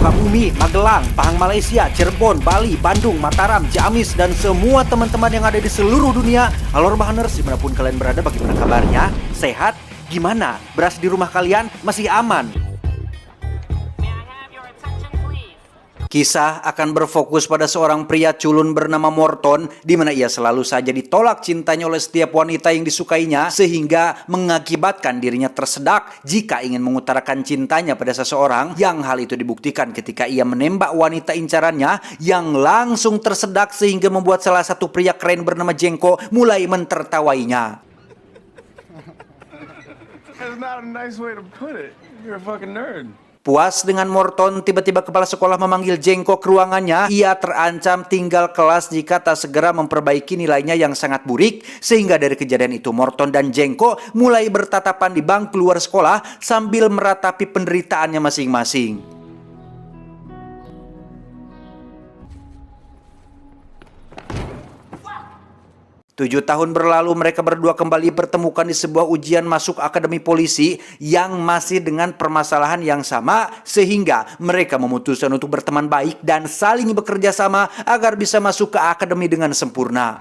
Sukabumi, Magelang, Pahang Malaysia, Cirebon, Bali, Bandung, Mataram, Ciamis, dan semua teman-teman yang ada di seluruh dunia. Halo Rebahaners, dimanapun kalian berada, bagaimana kabarnya? Sehat? Gimana? Beras di rumah kalian masih aman? Kisah akan berfokus pada seorang pria culun bernama Morton, di mana ia selalu saja ditolak cintanya oleh setiap wanita yang disukainya, sehingga mengakibatkan dirinya tersedak jika ingin mengutarakan cintanya pada seseorang, yang hal itu dibuktikan ketika ia menembak wanita incarannya yang langsung tersedak sehingga membuat salah satu pria keren bernama Jengko mulai mentertawainya. That's not a nice way to put it. You're a fucking nerd. Puas dengan Morton, tiba-tiba kepala sekolah memanggil Jengko ke ruangannya. Ia terancam tinggal kelas jika tak segera memperbaiki nilainya yang sangat burik. Sehingga dari kejadian itu Morton dan Jengko mulai bertatapan di bangku luar sekolah sambil meratapi penderitaannya masing-masing. 7 tahun berlalu mereka berdua kembali bertemukan di sebuah ujian masuk akademi polisi yang masih dengan permasalahan yang sama, sehingga mereka memutuskan untuk berteman baik dan saling bekerja sama agar bisa masuk ke akademi dengan sempurna.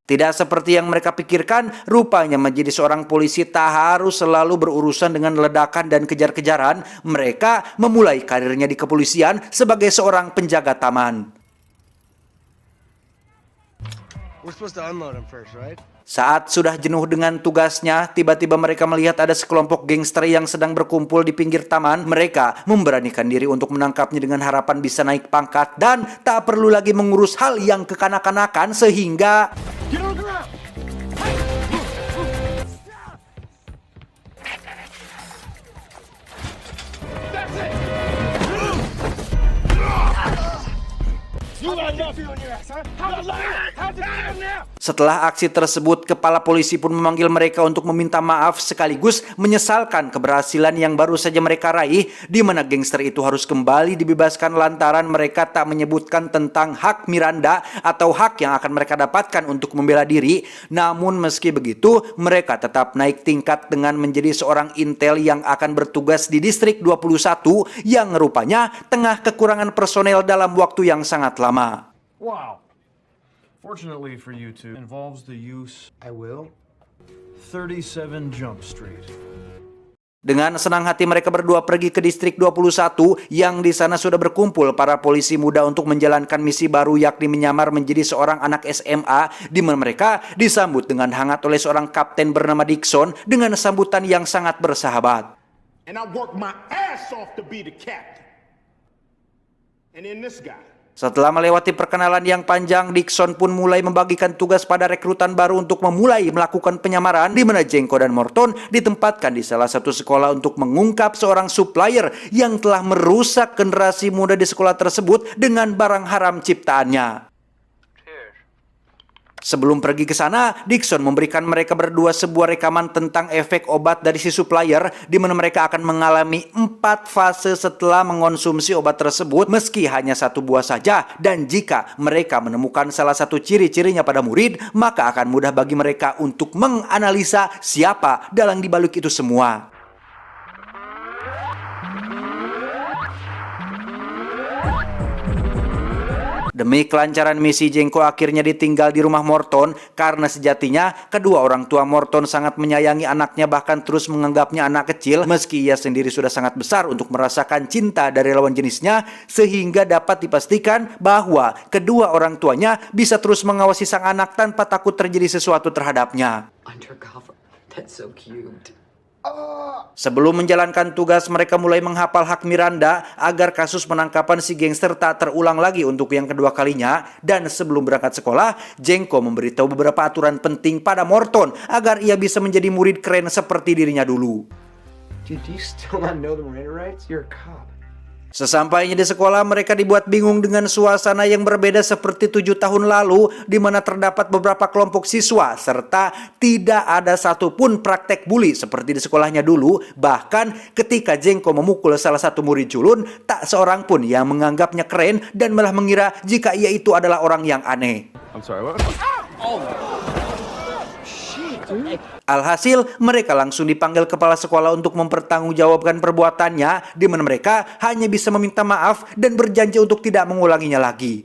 Tidak seperti yang mereka pikirkan, rupanya menjadi seorang polisi tak harus selalu berurusan dengan ledakan dan kejar-kejaran. Mereka memulai karirnya di kepolisian sebagai seorang penjaga taman. Saat sudah jenuh dengan tugasnya, tiba-tiba mereka melihat ada sekelompok gangster yang sedang berkumpul di pinggir taman. Mereka memberanikan diri untuk menangkapnya dengan harapan bisa naik pangkat dan tak perlu lagi mengurus hal yang kekanak-kanakan, sehingga setelah aksi tersebut, kepala polisi pun memanggil mereka untuk meminta maaf sekaligus menyesalkan keberhasilan yang baru saja mereka raih, di mana gangster itu harus kembali dibebaskan lantaran mereka tak menyebutkan tentang hak Miranda atau hak yang akan mereka dapatkan untuk membela diri. Namun meski begitu, mereka tetap naik tingkat dengan menjadi seorang intel yang akan bertugas di Distrik 21 yang rupanya tengah kekurangan personel dalam waktu yang sangat lama. Wow. Fortunately for you two, involves the use, 37 Jump Street. Dengan senang hati mereka berdua pergi ke Distrik 21 yang di sana sudah berkumpul para polisi muda untuk menjalankan misi baru, yakni menyamar menjadi seorang anak SMA, di mana mereka disambut dengan hangat oleh seorang kapten bernama Dixon dengan sambutan yang sangat bersahabat. And I work my ass off to be the captain. And then this guy. Setelah melewati perkenalan yang panjang, Dixon pun mulai membagikan tugas pada rekrutan baru untuk memulai melakukan penyamaran, di mana Jengko dan Morton ditempatkan di salah satu sekolah untuk mengungkap seorang supplier yang telah merusak generasi muda di sekolah tersebut dengan barang haram ciptaannya. Sebelum pergi ke sana, Dixon memberikan mereka berdua sebuah rekaman tentang efek obat dari si supplier, di mana mereka akan mengalami 4 fase setelah mengonsumsi obat tersebut meski hanya 1 buah saja, dan jika mereka menemukan salah satu ciri-cirinya pada murid, maka akan mudah bagi mereka untuk menganalisa siapa dalang dibalik itu semua. Demi kelancaran misi, Jengko akhirnya ditinggal di rumah Morton karena sejatinya kedua orang tua Morton sangat menyayangi anaknya, bahkan terus menganggapnya anak kecil meski ia sendiri sudah sangat besar untuk merasakan cinta dari lawan jenisnya, sehingga dapat dipastikan bahwa kedua orang tuanya bisa terus mengawasi sang anak tanpa takut terjadi sesuatu terhadapnya. Undercover. That's so cute. Sebelum menjalankan tugas, mereka mulai menghafal hak Miranda agar kasus penangkapan si gangster tak terulang lagi untuk yang kedua kalinya. Dan sebelum berangkat sekolah, Jengko memberitahu beberapa aturan penting pada Morton agar ia bisa menjadi murid keren seperti dirinya dulu. Dude, do you still not know the Miranda rights? You're a cop. Sesampainya di sekolah, mereka dibuat bingung dengan suasana yang berbeda seperti 7 tahun lalu, di mana terdapat beberapa kelompok siswa, serta tidak ada satupun praktek bully seperti di sekolahnya dulu. Bahkan ketika Jengko memukul salah satu murid culun, tak seorang pun yang menganggapnya keren dan malah mengira jika ia itu adalah orang yang aneh. I'm I'm sorry. What? Alhasil, mereka langsung dipanggil kepala sekolah untuk mempertanggungjawabkan perbuatannya, di mana mereka hanya bisa meminta maaf dan berjanji untuk tidak mengulanginya lagi.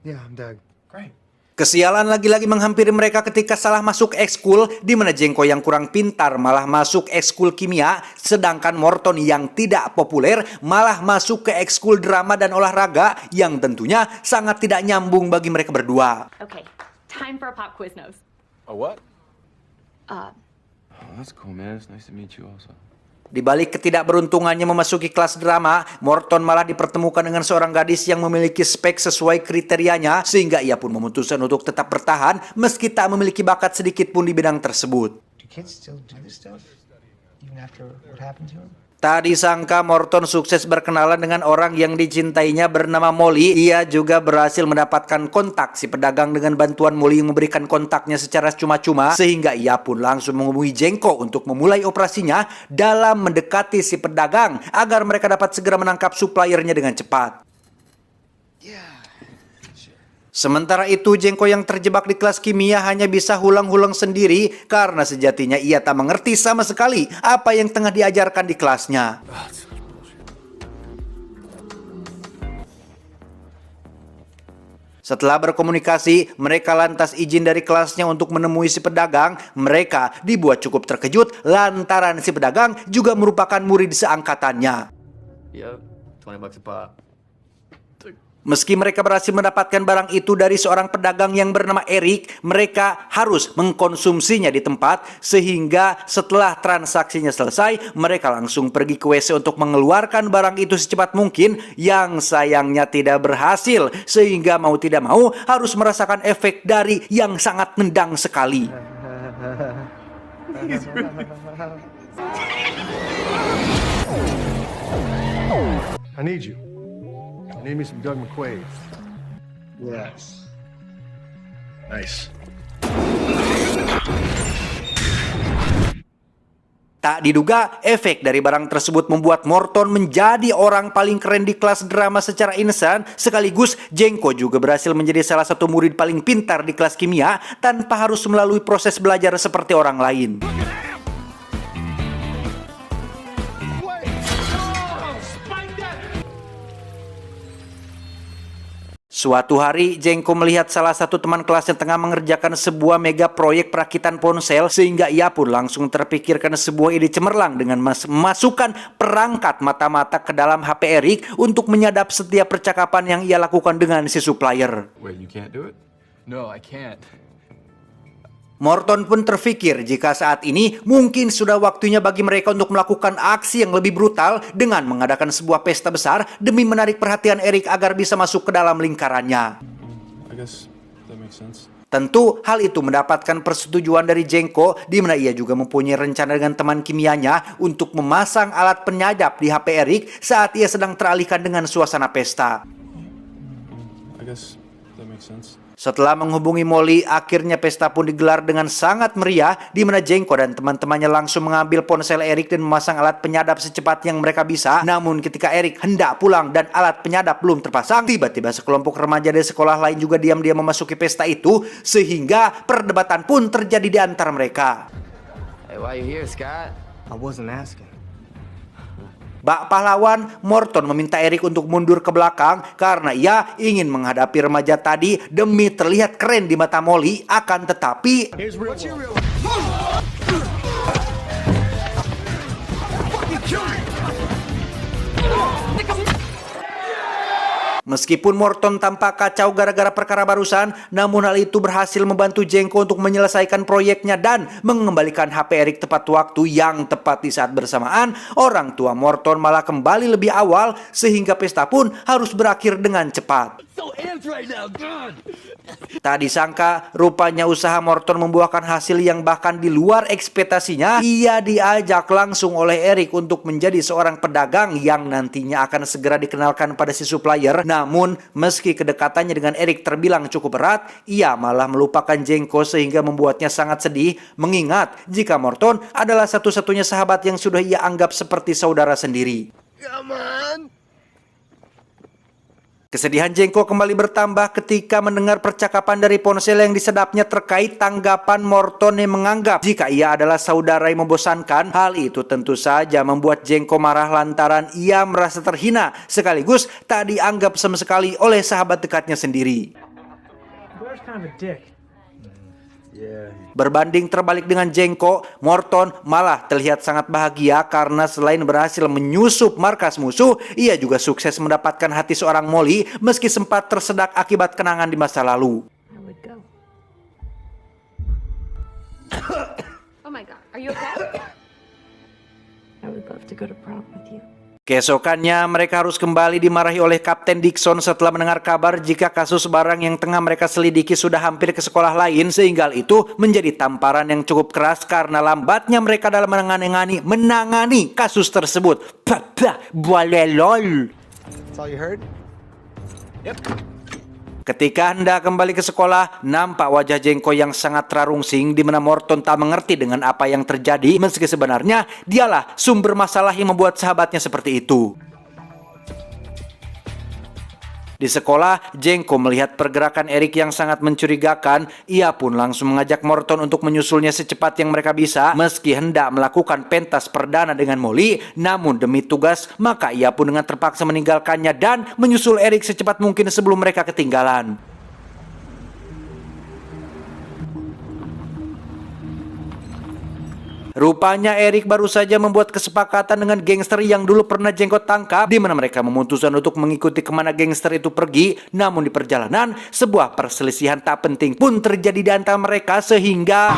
Yeah, I'm Doug. Great. Kesialan lagi-lagi menghampiri mereka ketika salah masuk ekskul, di mana Jengko yang kurang pintar malah masuk ekskul kimia, sedangkan Morton yang tidak populer malah masuk ke ekskul drama dan olahraga yang tentunya sangat tidak nyambung bagi mereka berdua. Okay, time for a pop quiz nose. A what? Uh, Oh, that's cool, man. It's nice to meet you also. Di balik ketidakberuntungannya memasuki kelas drama, Morton malah dipertemukan dengan seorang gadis yang memiliki spek sesuai kriterianya, sehingga ia pun memutuskan untuk tetap bertahan meski tak memiliki bakat sedikit pun di bidang tersebut. Do kids still do this stuff? Even after what happened to him? Tak disangka Morton sukses berkenalan dengan orang yang dicintainya bernama Molly. Ia juga berhasil mendapatkan kontak si pedagang dengan bantuan Molly yang memberikan kontaknya secara cuma-cuma, sehingga ia pun langsung menghubungi Jengko untuk memulai operasinya dalam mendekati si pedagang agar mereka dapat segera menangkap suppliernya dengan cepat. Sementara itu, Jengko yang terjebak di kelas kimia hanya bisa hulang-hulang sendiri karena sejatinya ia tak mengerti sama sekali apa yang tengah diajarkan di kelasnya. Setelah berkomunikasi, mereka lantas izin dari kelasnya untuk menemui si pedagang. Mereka dibuat cukup terkejut lantaran si pedagang juga merupakan murid seangkatannya. Yep, $20 a pop. Meski mereka berhasil mendapatkan barang itu dari seorang pedagang yang bernama Eric, mereka harus mengkonsumsinya di tempat, sehingga setelah transaksinya selesai, mereka langsung pergi ke WC untuk mengeluarkan barang itu secepat mungkin, yang sayangnya tidak berhasil, sehingga mau tidak mau harus merasakan efek dari yang sangat nendang sekali. I need you. I need me some Doug McQuaid. Yes. Nice. Tak diduga, efek dari barang tersebut membuat Morton menjadi orang paling keren di kelas drama secara instan, sekaligus Jengko juga berhasil menjadi salah satu murid paling pintar di kelas kimia tanpa harus melalui proses belajar seperti orang lain. Suatu hari, Jengko melihat salah satu teman kelasnya tengah mengerjakan sebuah mega proyek perakitan ponsel, sehingga ia pun langsung terpikirkan sebuah ide cemerlang dengan memasukkan perangkat mata-mata ke dalam HP Eric untuk menyadap setiap percakapan yang ia lakukan dengan si supplier. Wait, you can't do it? No, I can't. Morton pun terfikir jika saat ini mungkin sudah waktunya bagi mereka untuk melakukan aksi yang lebih brutal dengan mengadakan sebuah pesta besar demi menarik perhatian Eric agar bisa masuk ke dalam lingkarannya. I guess that makes sense. Tentu hal itu mendapatkan persetujuan dari Jengko, di mana ia juga mempunyai rencana dengan teman kimianya untuk memasang alat penyadap di HP Eric saat ia sedang teralihkan dengan suasana pesta. I guess that makes sense. Setelah menghubungi Molly, akhirnya pesta pun digelar dengan sangat meriah, di mana Jengko dan teman-temannya langsung mengambil ponsel Eric dan memasang alat penyadap secepat yang mereka bisa. Namun ketika Eric hendak pulang dan alat penyadap belum terpasang, tiba-tiba sekelompok remaja dari sekolah lain juga diam-diam memasuki pesta itu, sehingga perdebatan pun terjadi di antara mereka. Hey, why you here, Scott? I wasn't asking. Bak pahlawan, Morton meminta Eric untuk mundur ke belakang karena ia ingin menghadapi remaja tadi demi terlihat keren di mata Molly. Akan tetapi, Here's real world. meskipun Morton tampak kacau gara-gara perkara barusan, namun hal itu berhasil membantu Jengko untuk menyelesaikan proyeknya dan mengembalikan HP Eric tepat waktu. Yang tepat di saat bersamaan, orang tua Morton malah kembali lebih awal, sehingga pesta pun harus berakhir dengan cepat. Tak disangka, rupanya usaha Morton membuahkan hasil yang bahkan di luar ekspektasinya. Ia diajak langsung oleh Eric untuk menjadi seorang pedagang yang nantinya akan segera dikenalkan pada si supplier. Namun, meski kedekatannya dengan Eric terbilang cukup erat, ia malah melupakan Jengko sehingga membuatnya sangat sedih, mengingat jika Morton adalah satu-satunya sahabat yang sudah ia anggap seperti saudara sendiri. Kesedihan Jengko kembali bertambah ketika mendengar percakapan dari ponsel yang disedapnya terkait tanggapan Morton yang menganggap jika ia adalah saudara yang membosankan. Hal itu tentu saja membuat Jengko marah lantaran ia merasa terhina sekaligus tak dianggap sama sekali oleh sahabat dekatnya sendiri. Blair's kind of a dick. Berbanding terbalik dengan Jengko, Morton malah terlihat sangat bahagia karena selain berhasil menyusup markas musuh, ia juga sukses mendapatkan hati seorang Molly meski sempat tersedak akibat kenangan di masa lalu. Oh my god, are you okay? I would love to go to prom with you. Keesokannya mereka harus kembali dimarahi oleh Kapten Dixon setelah mendengar kabar jika kasus barang yang tengah mereka selidiki sudah hampir ke sekolah lain, sehingga hal itu menjadi tamparan yang cukup keras karena lambatnya mereka dalam menangani kasus tersebut. Boleh lol. That's all you heard? Ketika hendak kembali ke sekolah, nampak wajah Jengko yang sangat terarungsing di mana Morton tak mengerti dengan apa yang terjadi meski sebenarnya dialah sumber masalah yang membuat sahabatnya seperti itu. Di sekolah, Jengko melihat pergerakan Eric yang sangat mencurigakan. Ia pun langsung mengajak Morton untuk menyusulnya secepat yang mereka bisa. Meski hendak melakukan pentas perdana dengan Molly, namun demi tugas, maka ia pun dengan terpaksa meninggalkannya dan menyusul Eric secepat mungkin sebelum mereka ketinggalan. Rupanya Eric baru saja membuat kesepakatan dengan gangster yang dulu pernah Jengko tangkap, di mana mereka memutuskan untuk mengikuti kemana gangster itu pergi. Namun di perjalanan, sebuah perselisihan tak penting pun terjadi di antara mereka sehingga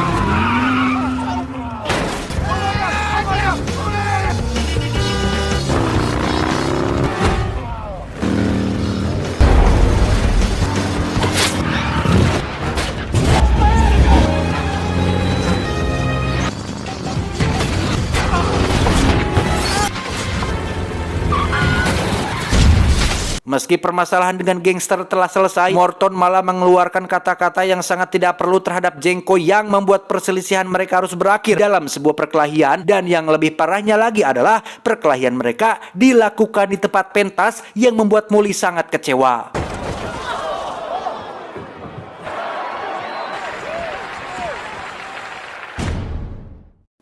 meski permasalahan dengan gangster telah selesai, Morton malah mengeluarkan kata-kata yang sangat tidak perlu terhadap Jengko yang membuat perselisihan mereka harus berakhir dalam sebuah perkelahian. Dan yang lebih parahnya lagi adalah perkelahian mereka dilakukan di tempat pentas yang membuat Molly sangat kecewa.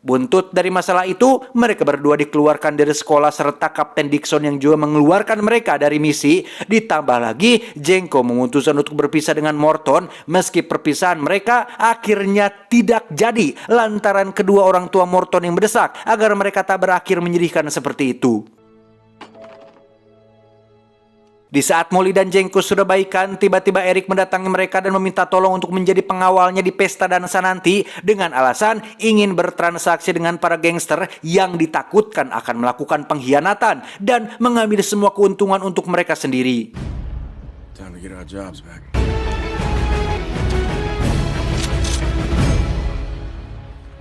Buntut dari masalah itu, mereka berdua dikeluarkan dari sekolah serta Kapten Dixon yang juga mengeluarkan mereka dari misi. Ditambah lagi, Jengko memutuskan untuk berpisah dengan Morton meski perpisahan mereka akhirnya tidak jadi lantaran kedua orang tua Morton yang mendesak agar mereka tak berakhir menyedihkan seperti itu. Di saat Molly dan Jengko sudah baikan, tiba-tiba Eric mendatangi mereka dan meminta tolong untuk menjadi pengawalnya di pesta dansa nanti dengan alasan ingin bertransaksi dengan para gangster yang ditakutkan akan melakukan pengkhianatan dan mengambil semua keuntungan untuk mereka sendiri. Time to get our jobs back.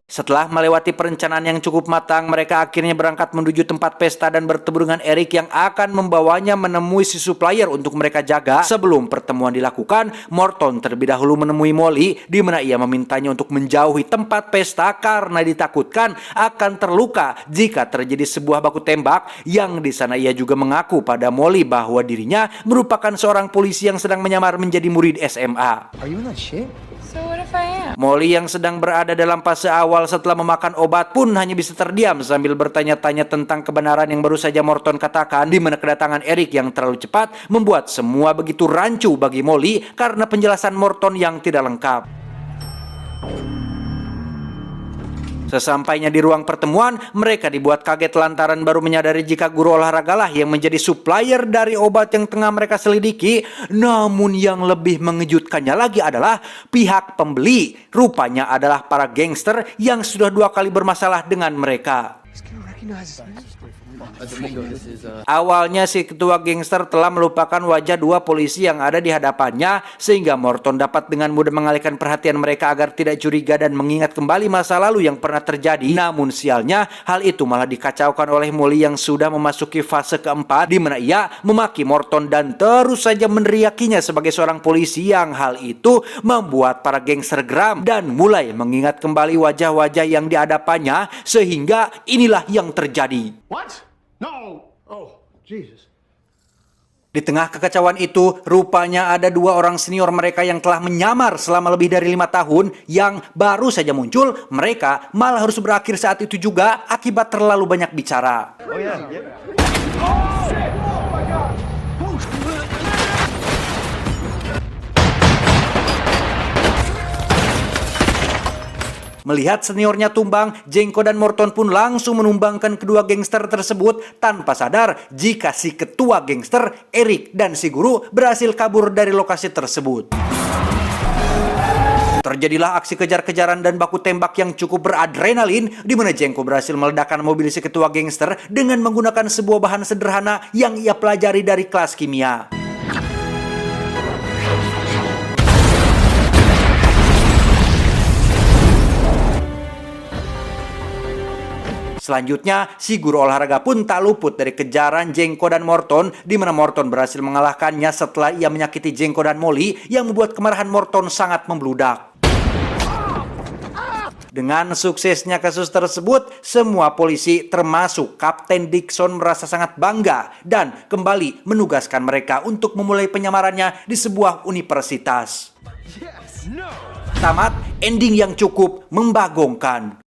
Setelah melewati perencanaan yang cukup matang, mereka akhirnya berangkat menuju tempat pesta dan bertemu dengan Eric yang akan membawanya menemui si supplier untuk mereka jaga. Sebelum pertemuan dilakukan, Morton terlebih dahulu menemui Molly, di mana ia memintanya untuk menjauhi tempat pesta karena ditakutkan akan terluka jika terjadi sebuah baku tembak. Yang di sana ia juga mengaku pada Molly bahwa dirinya merupakan seorang polisi yang sedang menyamar menjadi murid SMA. Are you in that shit? So what if I am? Molly yang sedang berada dalam fase awal setelah memakan obat pun hanya bisa terdiam sambil bertanya-tanya tentang kebenaran yang baru saja Morton katakan, di mana kedatangan Eric yang terlalu cepat membuat semua begitu rancu bagi Molly karena penjelasan Morton yang tidak lengkap. Sesampainya di ruang pertemuan, mereka dibuat kaget lantaran baru menyadari jika guru olahraga lah yang menjadi supplier dari obat yang tengah mereka selidiki. Namun yang lebih mengejutkannya lagi adalah pihak pembeli. Rupanya adalah para gangster yang sudah 2 kali bermasalah dengan mereka. Awalnya si ketua gangster telah melupakan wajah 2 polisi yang ada di hadapannya, sehingga Morton dapat dengan mudah mengalihkan perhatian mereka agar tidak curiga dan mengingat kembali masa lalu yang pernah terjadi. Namun sialnya, hal itu malah dikacaukan oleh Molly yang sudah memasuki fase keempat, di mana ia memaki Morton dan terus saja meneriakinya sebagai seorang polisi, yang hal itu membuat para gangster geram dan mulai mengingat kembali wajah-wajah yang di hadapannya, sehingga inilah yang terjadi. What? No. Oh, Jesus. Di tengah kekacauan itu, rupanya ada 2 orang senior mereka yang telah menyamar selama lebih dari 5 tahun yang baru saja muncul. Mereka malah harus berakhir saat itu juga akibat terlalu banyak bicara. Melihat seniornya tumbang, Jengko dan Morton pun langsung menumbangkan kedua gangster tersebut tanpa sadar jika si ketua gangster, Eric, dan si guru berhasil kabur dari lokasi tersebut. Terjadilah aksi kejar-kejaran dan baku tembak yang cukup beradrenalin, di mana Jengko berhasil meledakkan mobil si ketua gangster dengan menggunakan sebuah bahan sederhana yang ia pelajari dari kelas kimia. Selanjutnya, si guru olahraga pun tak luput dari kejaran Jengko dan Morton, di mana Morton berhasil mengalahkannya setelah ia menyakiti Jengko dan Molly yang membuat kemarahan Morton sangat membludak. Dengan suksesnya kasus tersebut, semua polisi termasuk Kapten Dixon merasa sangat bangga dan kembali menugaskan mereka untuk memulai penyamarannya di sebuah universitas. Tamat ending yang cukup membagongkan.